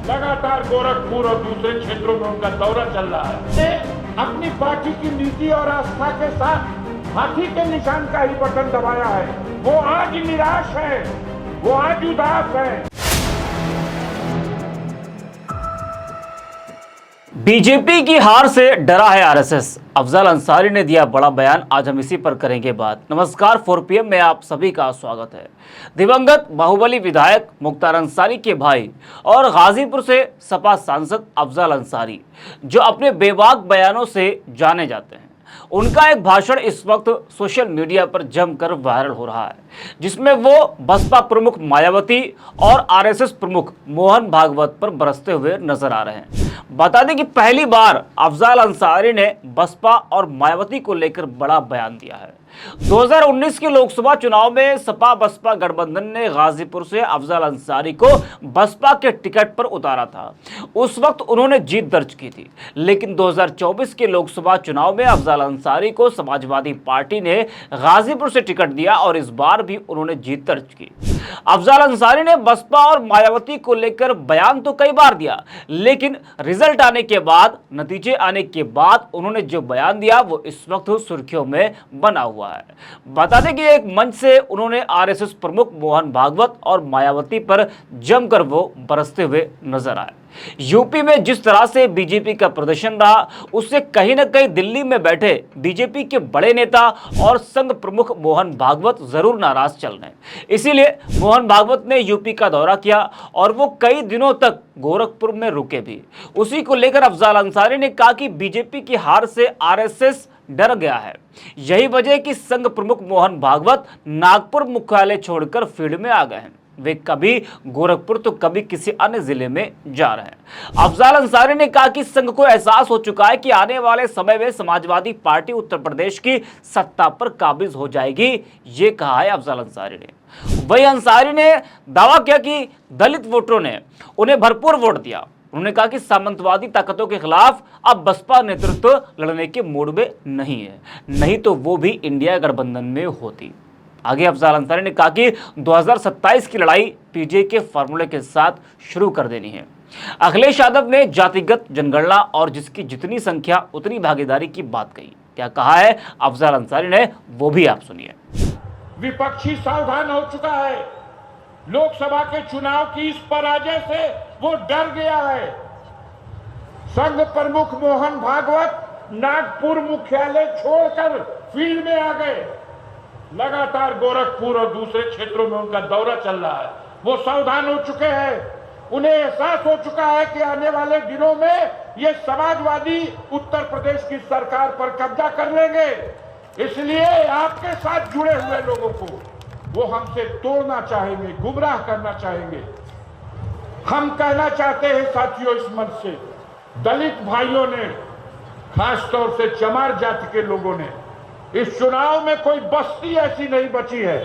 लगातार गोरखपुर और दूसरे क्षेत्रों में उनका दौरा चल रहा है। अपनी पार्टी की नीति और आस्था के साथ हाथी के निशान का ही बटन दबाया है। वो आज निराश है, वो आज उदास है। बीजेपी की हार से डरा है आरएसएस। अफजल अंसारी ने दिया बड़ा बयान। आज हम इसी पर करेंगे बात। नमस्कार, 4 PM में आप सभी का स्वागत है। दिवंगत बाहुबली विधायक मुख्तार अंसारी के भाई और गाजीपुर से सपा सांसद अफजल अंसारी, जो अपने बेबाक बयानों से जाने जाते हैं, उनका एक भाषण इस वक्त सोशल मीडिया पर जमकर वायरल हो रहा है, जिसमें वो बसपा प्रमुख मायावती और आरएसएस प्रमुख मोहन भागवत पर बरसते हुए नजर आ रहे हैं। बता दें कि पहली बार अफजल अंसारी ने बसपा और मायावती को लेकर बड़ा बयान दिया है। 2019 के लोकसभा चुनाव में सपा बसपा गठबंधन ने गाजीपुर से अफजल अंसारी को बसपा के टिकट पर उतारा था। उस वक्त उन्होंने जीत दर्ज की थी, लेकिन 2024 के लोकसभा चुनाव में अफजल अंसारी को समाजवादी पार्टी ने गाजीपुर से टिकट दिया और इस बार भी उन्होंने जीत दर्ज की। अफजल अंसारी ने बसपा और मायावती को लेकर बयान तो कई बार दिया, लेकिन रिजल्ट आने के बाद, नतीजे आने के बाद उन्होंने जो बयान दिया वो इस वक्त सुर्खियों में बना हुआ है। बता दें कि एक मंच से उन्होंने आरएसएस प्रमुख मोहन भागवत और मायावती पर जमकर वो बरसते हुए नजर आए। यूपी में जिस तरह से बीजेपी का प्रदर्शन रहा, उससे कहीं न कहीं दिल्ली में बैठे बीजेपी के बड़े नेता और संघ प्रमुख मोहन भागवत जरूर नाराज चल रहे हैं। इसीलिए मोहन भागवत ने यूपी का दौरा किया और वो कई दिनों तक गोरखपुर में रुके भी। उसी को लेकर अफजल अंसारी ने कहा कि बीजेपी की हार से आरएसएस डर गया है। यही वजह कि संघ प्रमुख मोहन भागवत नागपुर मुख्यालय छोड़कर फील्ड में आ गए हैं। वे कभी गोरखपुर तो कभी किसी अन्य जिले में जा रहे हैं। अफजल अंसारी ने कहा कि संघ को एहसास हो चुका है कि आने वाले समय में समाजवादी पार्टी उत्तर प्रदेश की सत्ता पर काबिज हो जाएगी। ये कहा है अफजल अंसारी ने। वही अंसारी ने दावा किया कि दलित वोटरों ने उन्हें भरपूर वोट दिया। उन्होंने कहा कि सामंतवादी ताकतों के खिलाफ अब बसपा नेतृत्व लड़ने के मूड में नहीं है, नहीं तो वो भी इंडिया गठबंधन में होती। आगे अफजल अंसारी ने कहा कि 2027 की लड़ाई पीजे के फॉर्मूले के साथ शुरू कर देनी है। अखिलेश यादव ने जातिगत जनगणना और जिसकी जितनी संख्या उतनी भागीदारी की बात कही। क्या कहा है अफजल अंसारी ने, वो भी आप सुनिए। विपक्षी सावधान हो चुका है। लोकसभा के चुनाव की इस पराजय से वो डर गया है। संघ प्रमुख मोहन भागवत नागपुर मुख्यालय छोड़कर फील्ड में आ गए। लगातार गोरखपुर और दूसरे क्षेत्रों में उनका दौरा चल रहा है। वो सावधान हो चुके हैं। उन्हें एहसास हो चुका है कि आने वाले दिनों में ये समाजवादी उत्तर प्रदेश की सरकार पर कब्जा कर लेंगे। इसलिए आपके साथ जुड़े हुए लोगों को वो हमसे तोड़ना चाहेंगे, गुमराह करना चाहेंगे। हम कहना चाहते हैं साथियों, इस मंच से दलित भाइयों ने, खासतौर से चमार जाति के लोगों ने, इस चुनाव में कोई बस्ती ऐसी नहीं बची है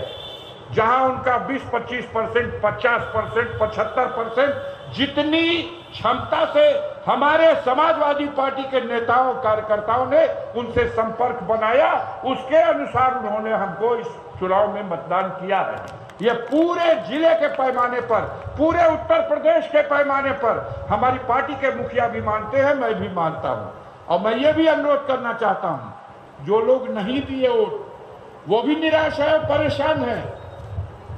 जहां उनका 20-25%, 50%, 75% जितनी क्षमता से हमारे समाजवादी पार्टी के नेताओं कार्यकर्ताओं ने उनसे संपर्क बनाया, उसके अनुसार उन्होंने हमको इस चुनाव में मतदान किया है। ये पूरे जिले के पैमाने पर, पूरे उत्तर प्रदेश के पैमाने पर हमारी पार्टी के मुखिया भी मानते हैं, मैं भी मानता हूं। और मैं ये भी अनुरोध करना चाहता हूं, जो लोग नहीं दिए वोट वो भी निराश है और परेशान है,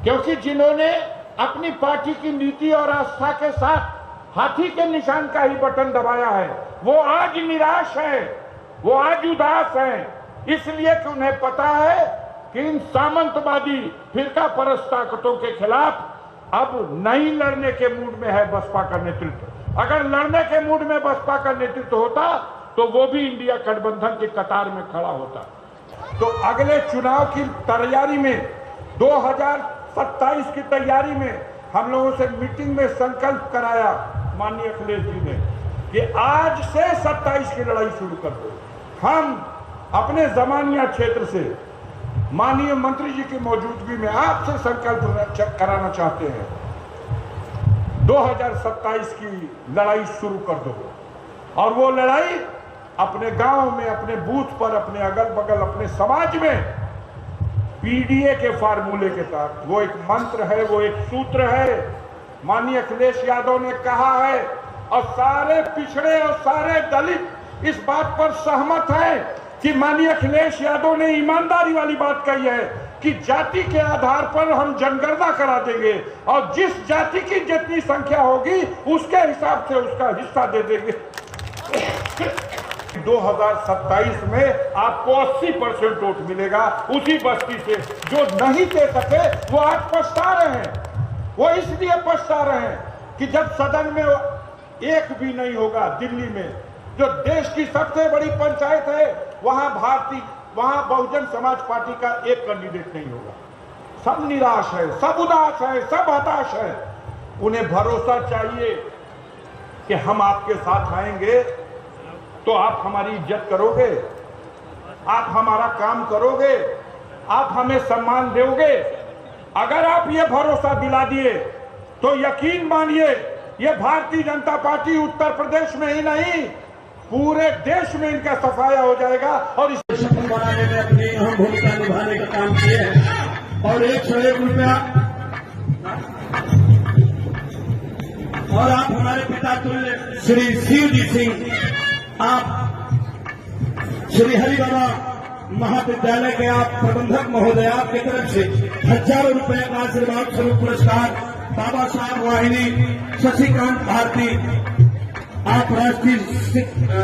क्योंकि जिन्होंने अपनी पार्टी की नीति और आस्था के साथ हाथी के निशान का ही बटन दबाया है, वो आज निराश है, वो आज उदास है। इसलिए कि उन्हें पता है कि इन सामंतवादी फिरका परस्त ताकतों के खिलाफ अब नहीं लड़ने के मूड में है बसपा का नेतृत्व। अगर लड़ने के मूड में बसपा का नेतृत्व होता तो वो भी इंडिया गठबंधन के कतार में खड़ा होता। तो अगले चुनाव की तैयारी में, 2027 की तैयारी में हम लोगों से मीटिंग में संकल्प कराया माननीय अखिलेश जी ने कि आज से 27 की लड़ाई शुरू कर दो। हम अपने जमानिया क्षेत्र से माननीय मंत्री जी की मौजूदगी में आपसे संकल्प कराना चाहते हैं, 2027 की लड़ाई शुरू कर दो। और वो लड़ाई अपने गांव में, अपने बूथ पर, अपने अगल बगल, अपने समाज में पीडीए के फार्मूले के तहत, वो एक मंत्र है, वो एक सूत्र है माननीय अखिलेश यादव ने कहा है और सारे पिछड़े और सारे दलित इस बात पर सहमत हैं कि माननीय अखिलेश यादव ने ईमानदारी वाली बात कही है कि जाति के आधार पर हम जनगणना करा देंगे और जिस जाति की जितनी संख्या होगी उसके हिसाब से उसका हिस्सा दे देंगे। 2027 में आपको 80% वोट मिलेगा उसी बस्ती से। जो नहीं दे सके वो आज पछता रहे हैं। वो इसलिए पछता रहे हैं कि जब सदन में एक भी नहीं होगा, दिल्ली में जो देश की सबसे बड़ी पंचायत है वहां बहुजन समाज पार्टी का एक कैंडिडेट नहीं होगा। सब निराश है, सब उदास है, सब हताश है। उन्हें भरोसा चाहिए कि हम आपके साथ आएंगे तो आप हमारी इज्जत करोगे, आप हमारा काम करोगे, आप हमें सम्मान दोगे। अगर आप ये भरोसा दिला दिए तो यकीन मानिए ये भारतीय जनता पार्टी उत्तर प्रदेश में ही नहीं पूरे देश में इनका सफाया हो जाएगा। और इस शपथ बनाने में अपनी अहम भूमिका निभाने का काम किए हैं और 101 रुपया और आप हमारे पिता तुल्य श्री शिवजी सिंह, आप श्री हरि बाबा महाविद्यालय के आप प्रबंधक महोदय की तरफ से हजारों रुपए का आशीर्वाद स्वरूप पुरस्कार बाबा साहब वाहिनी शशिकांत भारती, आप राष्ट्रीय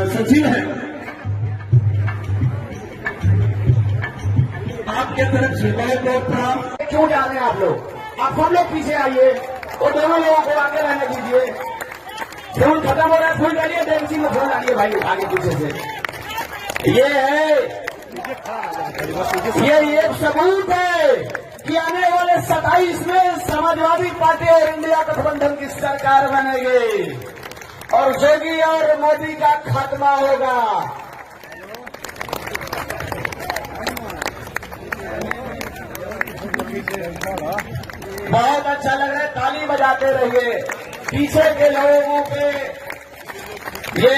सचिव हैं, आपके तरफ से बहुत बहुत प्रणाम। क्यों जा रहे हैं आप लोग? आप सब लोग पीछे आइए और दोनों लोगों को आगे रहने दीजिए। फूल खत्म हो रहा है, फूल डालिए, डेंसी में फूल डालिए भाई आगे पीछे से। ये एक सबूत है कि आने वाले 27 में समाजवादी पार्टी और इंडिया गठबंधन की सरकार बनेगी और योगी और मोदी का खात्मा होगा। बहुत अच्छा लग रहा है, ताली बजाते रहिए। पीछे के लोगों पे ये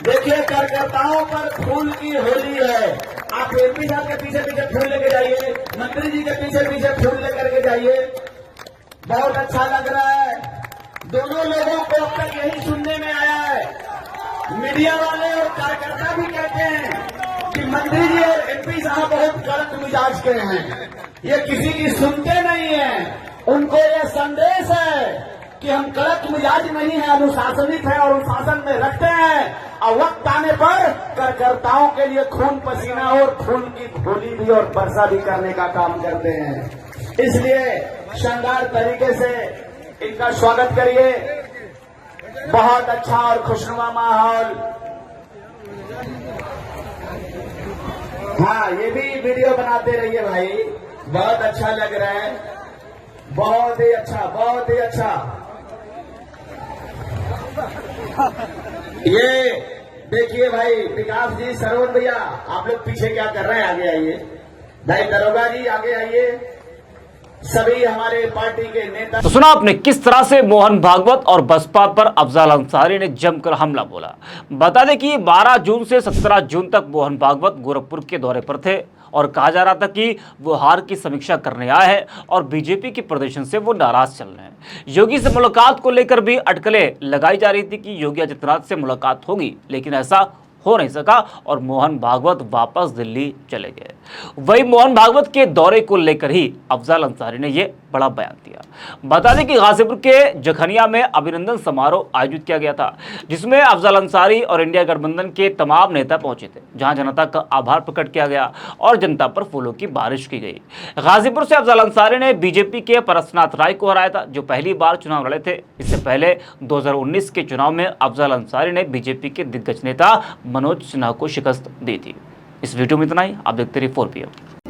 देखिए कार्यकर्ताओं पर फूल की होली है। आप एमपी साहब के पीछे पीछे फूल लेके जाइए, मंत्री जी के पीछे पीछे फूल लेकर के जाइए। बहुत अच्छा लग रहा है। दोनों लोगों को अब तक यही सुनने में आया है, मीडिया वाले और कार्यकर्ता भी कहते हैं कि मंत्री जी और एमपी साहब बहुत कड़क मिजाज के हैं, ये किसी की सुनते नहीं है। उनको यह संदेश है कि हम कड़क मिजाज नहीं है, अनुशासनित है और अनुशासन में रखते हैं और वक्त आने पर कार्यकर्ताओं के लिए खून पसीना और खून की होली भी और वर्षा भी करने का काम करते हैं। इसलिए शानदार तरीके से इनका स्वागत करिए। बहुत अच्छा और खुशनुमा माहौल। हाँ, ये भी वीडियो बनाते रहिए भाई, बहुत अच्छा लग रहा है। बहुत ही अच्छा, बहुत ही अच्छा। ये देखिए भाई विकास जी, सरवण भैया, आप लोग पीछे क्या कर रहे हैं? आगे आइए भाई, दरोगा जी आगे आइए। सभी हमारे पार्टी के नेता। तो सुना आपने किस तरह से मोहन भागवत और बसपा पर अफजल अंसारी ने जमकर हमला बोला। बता दें कि 12 जून से 17 जून तक मोहन भागवत गोरखपुर के दौरे पर थे और कहा जा रहा था कि वो हार की समीक्षा करने आए हैं और बीजेपी के प्रदर्शन से वो नाराज चल रहे हैं। योगी से मुलाकात को लेकर भी अटकलें लगाई जा रही थी कि योगी आदित्यनाथ से मुलाकात होगी, लेकिन ऐसा हो नहीं सका और मोहन भागवत वापस दिल्ली चले गए। वही मोहन भागवत के दौरे को लेकर ही अफजल अंसारी ने यह बड़ा बयान दिया। बता दें कि गाजीपुर के जखनिया में अभिनंदन समारोह आयोजित किया गया था, जिसमें अफजल अंसारी और इंडिया गठबंधन के तमाम नेता पहुंचे थे, जहां जनता का आभार प्रकट किया गया और जनता पर फूलों की बारिश की गई। गाजीपुर से अफजल अंसारी ने बीजेपी के परसनाथ राय को हराया था, जो पहली बार चुनाव लड़े थे। इससे पहले 2019 के चुनाव में अफजल अंसारी ने बीजेपी के दिग्गज नेता मनोज सिन्हा को शिकस्त दी थी। इस वीडियो में इतना ही। आप देखते रहिए 4PM।